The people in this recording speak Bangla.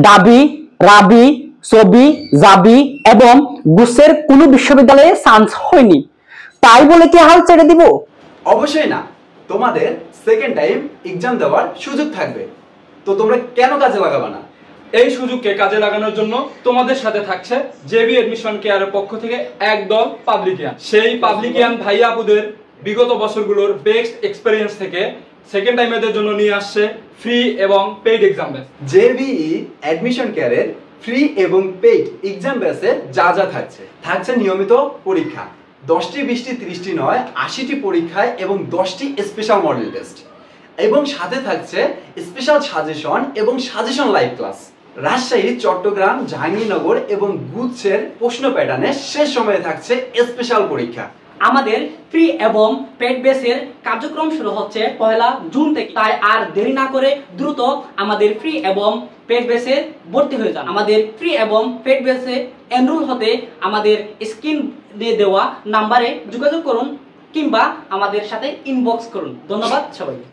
ডাবি, রাবি, সবি, জাবি এবং গুসের কোনো বিশ্ববিদ্যালয়ে চান্স হয়নি, তাই বলে কি হাল ছেড়ে দিব? অবশ্যই না, তোমাদের সেকেন্ড টাইম এক্সাম দেওয়ার সুযোগ থাকবে, তো তোমরা কেন কাজে লাগাবে না? এই সুযোগকে কাজে লাগানোর জন্য তোমাদের সাথে থাকছে জেবি এডমিশন কেয়ারের পক্ষ থেকে একদল পাবলিকিয়ান। সেই পাবলিকিয়ান ভাই আপুদের বিগত বছরগুলোর বেস্ট এক্সপেরিয়েন্স থেকে সেকেন্ড টাইম এদের জন্য নিয়ে আসছে ফ্রি এবং পেইড এক্সাম ব্যাচ। জেবিই অ্যাডমিশন কেয়ারের ফ্রি এবং পেইড এক্সাম ব্যাচে যা যা থাকছে নিয়মিত পরীক্ষা, 10টি 20টি 30টি নয় 80টি পরীক্ষায় এবং 10টি স্পেশাল মডেল টেস্ট, এবং সাথে থাকছে স্পেশাল সাজেশন এবং suggestion live class. Rajshahi, Chittagong, Jahangirnagar এবং গুচ্ছের প্রশ্ন প্যাটার্নে শেষ সময়ে থাকছে স্পেশাল পরীক্ষা। আমাদের ফ্রি এবং পেড বেসের কার্যক্রম শুরু হচ্ছে 1 জুন থেকে, তাই আর দেরি না করে দ্রুত আমাদের ফ্রি এবং পেড বেসে ভর্তি হয়ে যান। আমাদের ফ্রি এবং পেড বেসে এনরোল হতে আমাদের স্ক্রিনে দেওয়া নাম্বারে যোগাযোগ করুন কিংবা আমাদের সাথে ইনবক্স করুন। ধন্যবাদ সবাইকে।